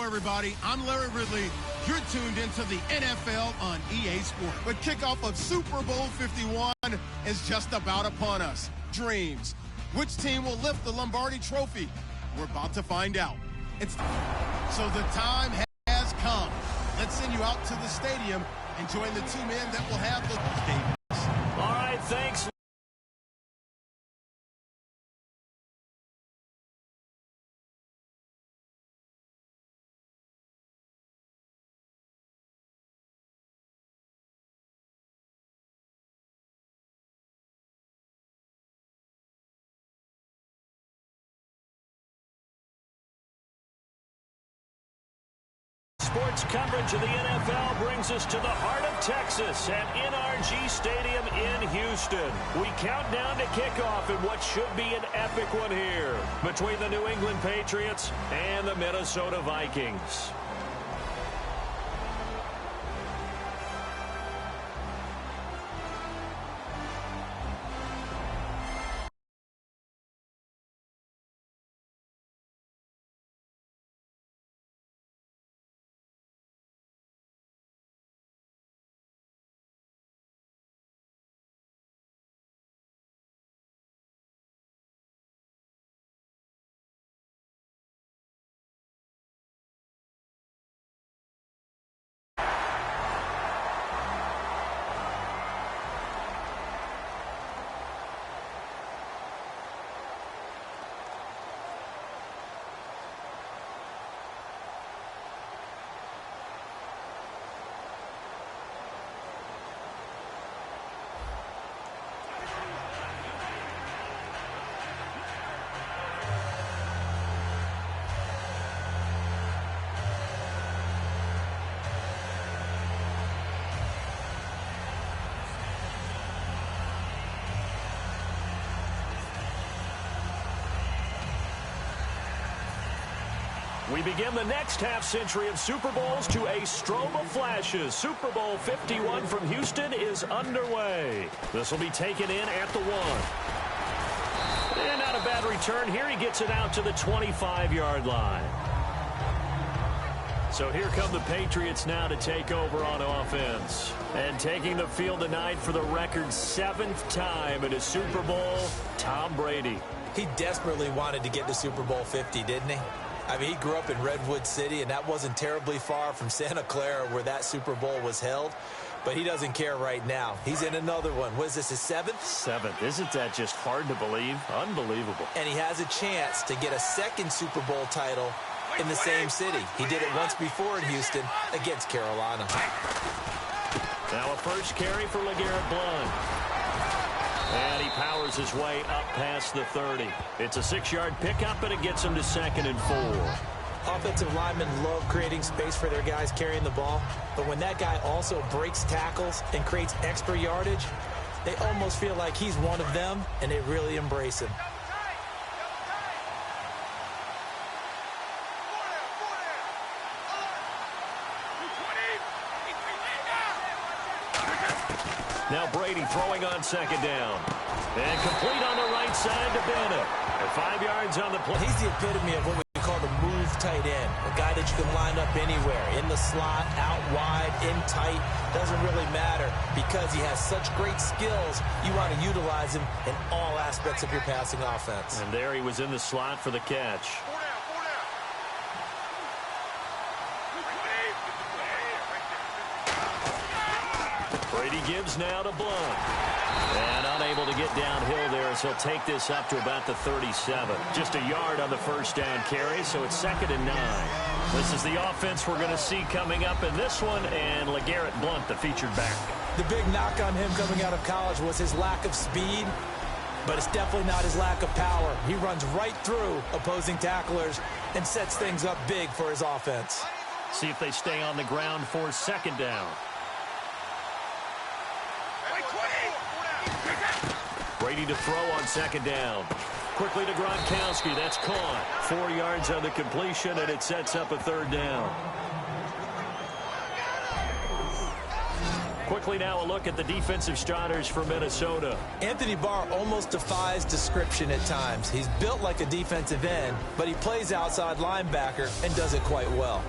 everybody. I'm Larry Ridley. You're tuned into the NFL on EA Sports. The kickoff of Super Bowl 51 is just about upon us. Dreams. Which team will lift the Lombardi Trophy? We're about to find out. So the time has come. Let's send you out to the stadium and join the two men that will have the games. All right, thanks. Sports coverage of the NFL brings us to the heart of Texas at NRG Stadium in Houston. We count down to kickoff in what should be an epic one here between the New England Patriots and the Minnesota Vikings. We begin the next half-century of Super Bowls to a strobe of flashes. Super Bowl 51 from Houston is underway. This will be taken in at the 1. And not a bad return here. He gets it out to the 25-yard line. So here come the Patriots now to take over on offense. And taking the field tonight for the record 7th time in a Super Bowl, Tom Brady. He desperately wanted to get to Super Bowl 50, didn't he? I mean, he grew up in Redwood City, and that wasn't terribly far from Santa Clara where that Super Bowl was held. But he doesn't care right now. He's in another one. What is this, his 7th? 7th. Isn't that just hard to believe? Unbelievable. And he has a chance to get a second Super Bowl title in the same city. He did it once before in Houston against Carolina. Now a first carry for LeGarrette Blount. And he powers his way up past the 30. It's a 6-yard pickup, and it gets him to 2nd and 4. Offensive linemen love creating space for their guys carrying the ball, but when that guy also breaks tackles and creates extra yardage, they almost feel like he's one of them, and they really embrace him. Now Brady throwing on 2nd down. And complete on the right side to Bennett. And 5 yards on the play. He's the epitome of what we call the move tight end. A guy that you can line up anywhere. In the slot, out wide, in tight. Doesn't really matter because he has such great skills. You want to utilize him in all aspects of your passing offense. And there he was in the slot for the catch. Brady gives now to Blount. And unable to get downhill there as he'll take this up to about the 37. Just a yard on the first down carry, so it's 2nd and 9. This is the offense we're going to see coming up in this one, and LeGarrette Blount, the featured back. The big knock on him coming out of college was his lack of speed, but it's definitely not his lack of power. He runs right through opposing tacklers and sets things up big for his offense. See if they stay on the ground for 2nd down. Brady to throw on 2nd down. Quickly to Gronkowski. That's caught. 4 yards on the completion, and it sets up a 3rd down. Quickly now a look at the defensive starters for Minnesota. Anthony Barr almost defies description at times. He's built like a defensive end, but he plays outside linebacker and does it quite well.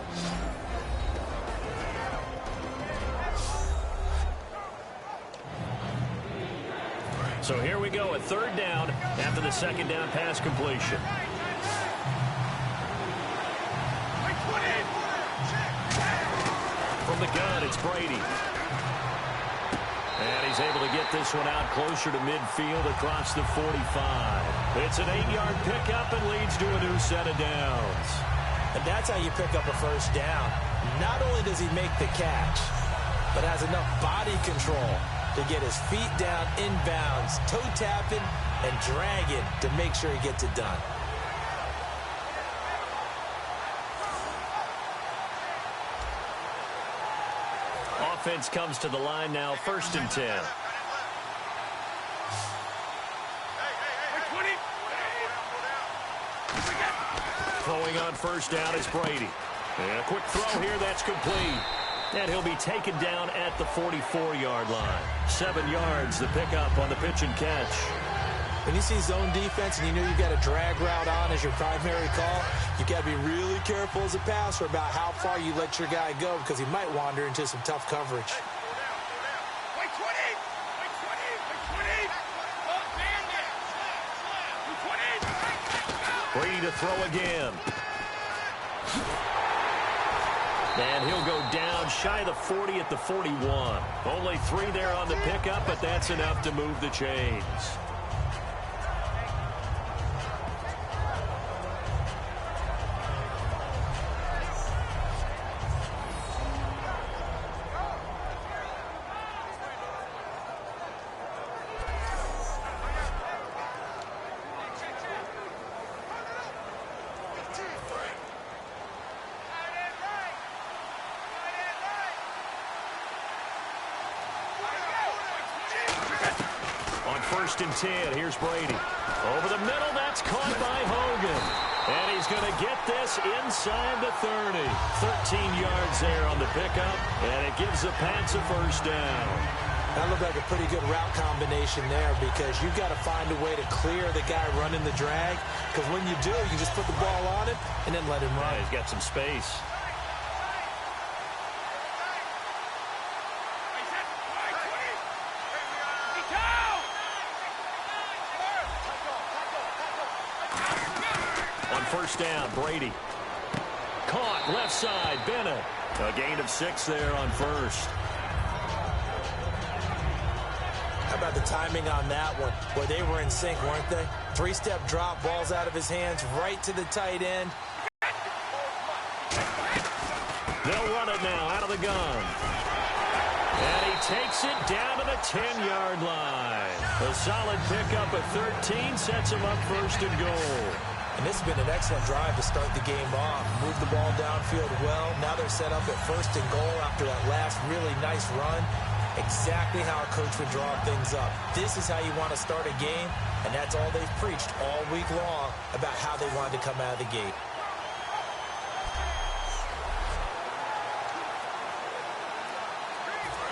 So here we go, a third down after the second down pass completion. From the gun, it's Brady. And he's able to get this one out closer to midfield across the 45. It's an 8-yard pickup and leads to a new set of downs. And that's how you pick up a first down. Not only does he make the catch, but has enough body control to get his feet down inbounds, toe tapping and dragging to make sure he gets it done. Offense comes to the line now, 1st and 10. Throwing on first down is Brady. And a quick throw here, that's complete. And he'll be taken down at the 44-yard line. 7 yards, the pickup on the pitch and catch. When you see zone defense and you know you've got a drag route on as your primary call, you've got to be really careful as a passer about how far you let your guy go because he might wander into some tough coverage. Brady to throw again. And he'll go down shy of the 40 at the 41. Only 3 there on the pickup, but that's enough to move the chains. First and 10. Here's Brady. Over the middle. That's caught by Hogan. And he's going to get this inside the 30. 13 yards there on the pickup. And it gives the Pats a first down. That looked like a pretty good route combination there because you've got to find a way to clear the guy running the drag. Because when you do, you just put the ball on him and then let him run. Yeah, he's got some space. First down, Brady. Caught, left side, Bennett. A gain of 6 there on first. How about the timing on that one? Where they were in sync, weren't they? 3-step drop, balls out of his hands, right to the tight end. They'll run it now, out of the gun. And he takes it down to the 10-yard line. A solid pickup at 13 sets him up first and goal. And this has been an excellent drive to start the game off. Move the ball downfield well. Now they're set up at first and goal after that last really nice run. Exactly how a coach would draw things up. This is how you want to start a game, and that's all they've preached all week long about how they wanted to come out of the gate.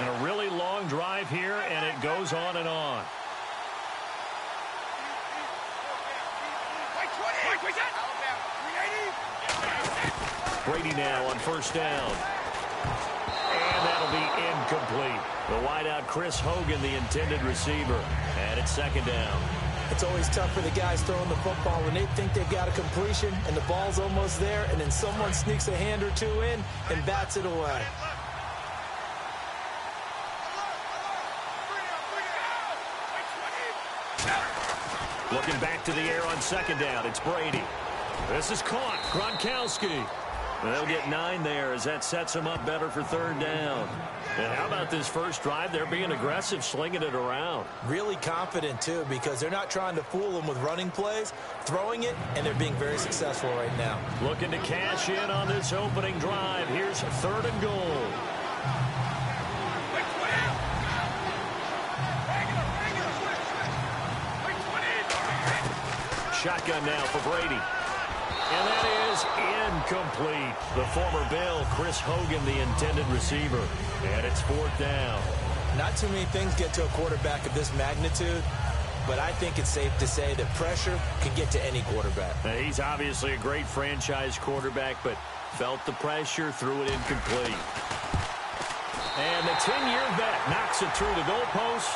And a really long drive here, and it goes on and on. Brady now on first down. And that'll be incomplete. The wideout, Chris Hogan, the intended receiver. And it's second down. It's always tough for the guys throwing the football when they think they've got a completion and the ball's almost there, and then someone sneaks a hand or two in and bats it away. Looking back to the air on second down. It's Brady. This is caught. Gronkowski. They'll get 9 there as that sets them up better for third down. And how about this first drive? They're being aggressive, slinging it around. Really confident, too, because they're not trying to fool them with running plays, throwing it, and they're being very successful right now. Looking to cash in on this opening drive. Here's third and goal. Shotgun now for Brady. And that is incomplete. The former Bill, Chris Hogan, the intended receiver. And it's fourth down. Not too many things get to a quarterback of this magnitude, but I think it's safe to say that pressure can get to any quarterback. He's obviously a great franchise quarterback, but felt the pressure, threw it incomplete. And the 10-year vet knocks it through the goalpost,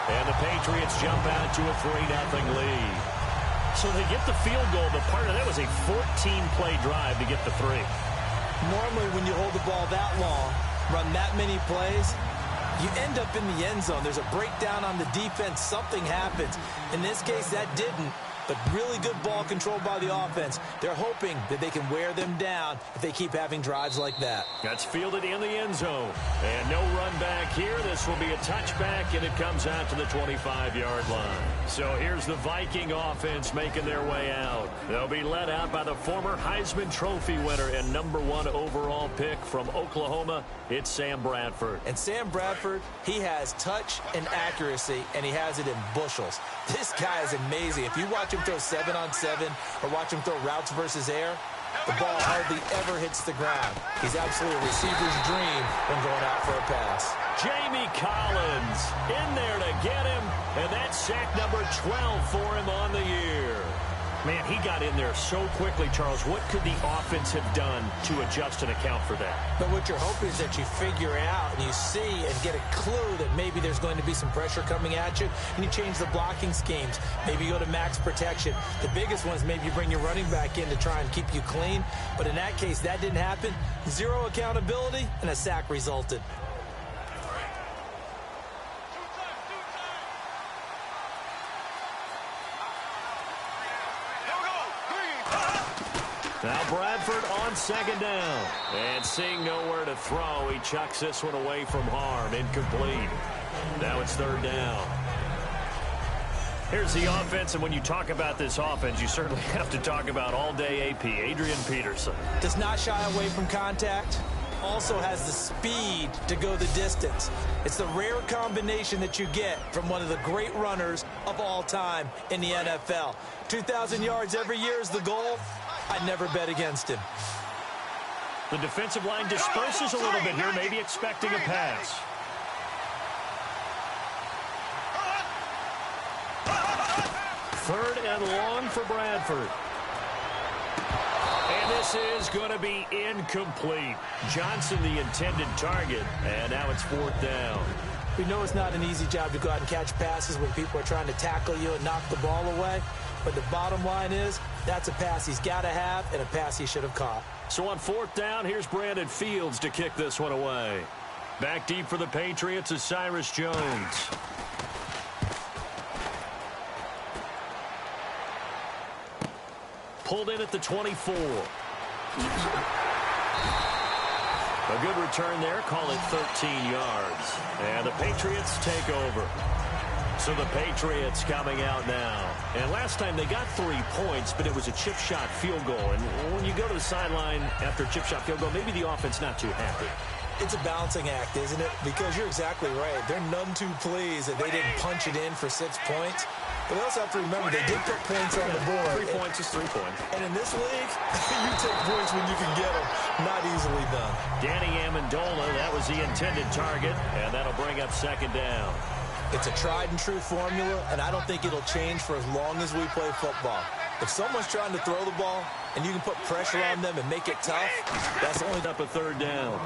and the Patriots jump out to a 3-0 lead. So they get the field goal, but part of that was a 14-play drive to get the 3. Normally, when you hold the ball that long, run that many plays, you end up in the end zone. There's a breakdown on the defense. Something happens. In this case, that didn't. But really good ball control by the offense. They're hoping that they can wear them down if they keep having drives like that. That's fielded in the end zone. And no run back here. This will be a touchback, and it comes out to the 25-yard line. So here's the Viking offense making their way out. They'll be led out by the former Heisman Trophy winner and #1 overall pick from Oklahoma. It's Sam Bradford. And Sam Bradford, he has touch and accuracy, and he has it in bushels. This guy is amazing. If you watch him throw 7-on-7 or watch him throw routes versus air, the ball hardly ever hits the ground. He's absolutely a receiver's dream when going out for a pass. Jamie Collins in there to get him, and that's sack number 12 for him on the year. Man, he got in there so quickly, Charles. What could the offense have done to adjust and account for that? But what you're hoping is that you figure out and you see and get a clue that maybe there's going to be some pressure coming at you, and you change the blocking schemes. Maybe you go to max protection. The biggest one is maybe you bring your running back in to try and keep you clean. But in that case, that didn't happen. Zero accountability, and a sack resulted. Now Bradford on second down. And seeing nowhere to throw, he chucks this one away from harm. Incomplete. Now it's third down. Here's the offense, and when you talk about this offense, you certainly have to talk about all-day AP, Adrian Peterson. Does not shy away from contact. Also has the speed to go the distance. It's the rare combination that you get from one of the great runners of all time in the NFL. 2,000 yards every year is the goal. I'd never bet against him. The defensive line disperses a little bit here, maybe expecting a pass. Third and long for Bradford. And this is going to be incomplete. Johnson, the intended target, and now it's fourth down. We know it's not an easy job to go out and catch passes when people are trying to tackle you and knock the ball away. But the bottom line is, that's a pass he's got to have and a pass he should have caught. So on fourth down, here's Brandon Fields to kick this one away. Back deep for the Patriots is Cyrus Jones. Pulled in at the 24. A good return there, call it 13 yards. And the Patriots take over. So the Patriots coming out now. And last time they got 3 points, but it was a chip shot field goal. And when you go to the sideline after a chip shot field goal, maybe the offense not too happy. It's a balancing act, isn't it? Because you're exactly right. They're none too pleased that they didn't punch it in for 6 points. But they also have to remember they did put points on the board. 3 points is 3 points. And in this league, you take points when you can get them. Not easily done. Danny Amendola, that was the intended target, and that'll bring up second down. It's a tried-and-true formula, and I don't think it'll change for as long as we play football. If someone's trying to throw the ball and you can put pressure on them and make it tough, that's only up a third down.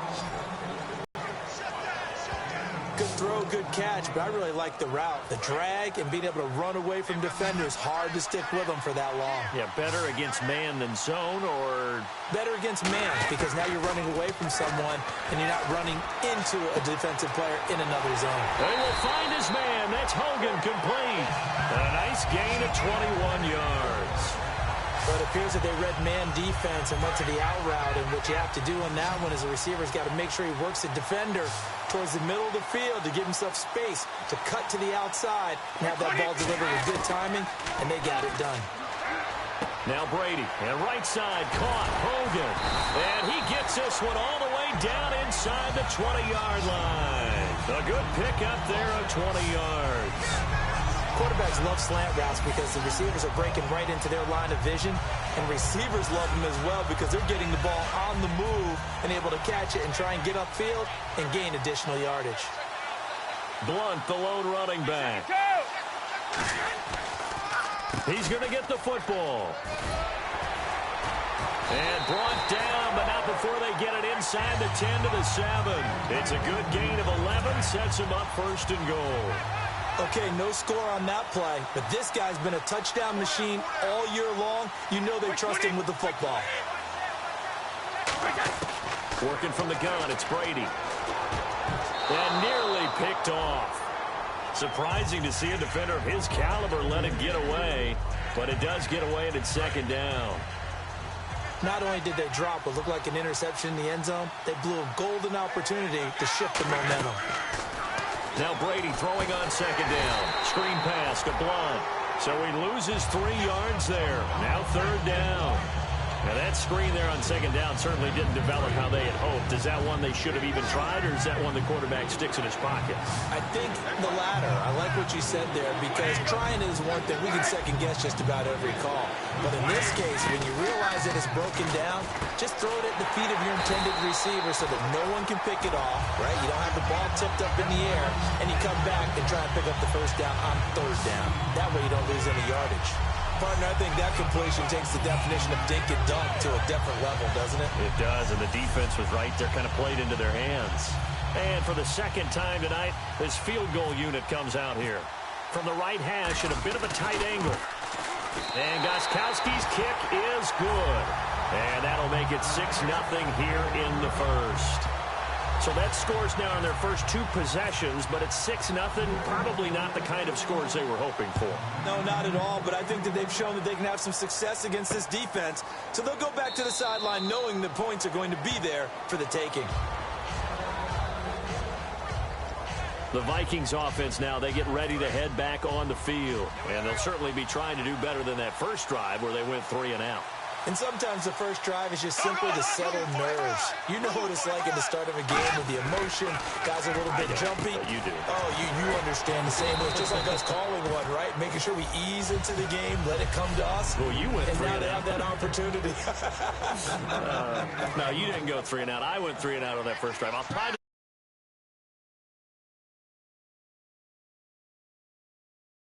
Good throw, good catch, but I really like the route. The drag and being able to run away from defenders, hard to stick with them for that long. Yeah, better against man than zone, or? Better against man, because now you're running away from someone and you're not running into a defensive player in another zone. They will find his man. That's Hogan, complete. A nice gain of 21 yards. But it appears that they read man defense and went to the out route, and what you have to do on that one is the receiver's got to make sure he works the defender towards the middle of the field to give himself space to cut to the outside and have that ball delivered with good timing, and they got it done. Now Brady, and right side, caught Hogan. And he gets this one all the way down inside the 20-yard line. A good pick up there of 20 yards. Quarterbacks love slant routes because the receivers are breaking right into their line of vision, and receivers love them as well because they're getting the ball on the move and able to catch it and try and get upfield and gain additional yardage. Blunt, the lone running back. He's going to get the football. And brought down, but not before they get it inside the 10 to the 7. It's a good gain of 11, sets him up 1st and goal. Okay, no score on that play, but this guy's been a touchdown machine all year long. You know they trust him with the football. Working from the gun, it's Brady. And nearly picked off. Surprising to see a defender of his caliber let it get away, but it does get away and it's 2nd down. Not only did they drop what looked like an interception in the end zone, they blew a golden opportunity to shift the momentum. Now Brady throwing on 2nd down. Screen pass to Blunt. So he loses 3 yards there. Now 3rd down. Now that screen there on 2nd down certainly didn't develop how they had hoped. Is that one they should have even tried, or is that one the quarterback sticks in his pocket? I think the latter. I like what you said there, because trying is one thing. We can second guess just about every call. But in this case, when you realize that it's broken down, just throw it at the feet of your intended receiver so that no one can pick it off, right? You don't have the ball tipped up in the air, and you come back and try and pick up the 1st down on 3rd down. That way you don't lose any yardage. Partner, I think that completion takes the definition of dink and dunk to a different level, doesn't it? It does, and the defense was right there, kind of played into their hands. And for the 2nd time tonight, this field goal unit comes out here. From the right hash at a bit of a tight angle. And Gostkowski's kick is good. And that'll make it 6-0 here in the 1st. So that scores now on their first 2 possessions, but it's 6-0. Probably not the kind of scores they were hoping for. No, not at all, but I think that they've shown that they can have some success against this defense. So they'll go back to the sideline knowing the points are going to be there for the taking. The Vikings offense now, they get ready to head back on the field. And they'll certainly be trying to do better than that first drive where they went 3 and out. And sometimes the first drive is just simply to settle nerves. You know what it's like at the start of a game with the emotion. Guys are a little bit jumpy. You do. Oh, you understand the same way. It's just like us calling one, right? Making sure we ease into the game, let it come to us. Well, you went 3 and out. And now they have that opportunity. No, you didn't go 3 and out. I went 3 and out on that first drive. I'll try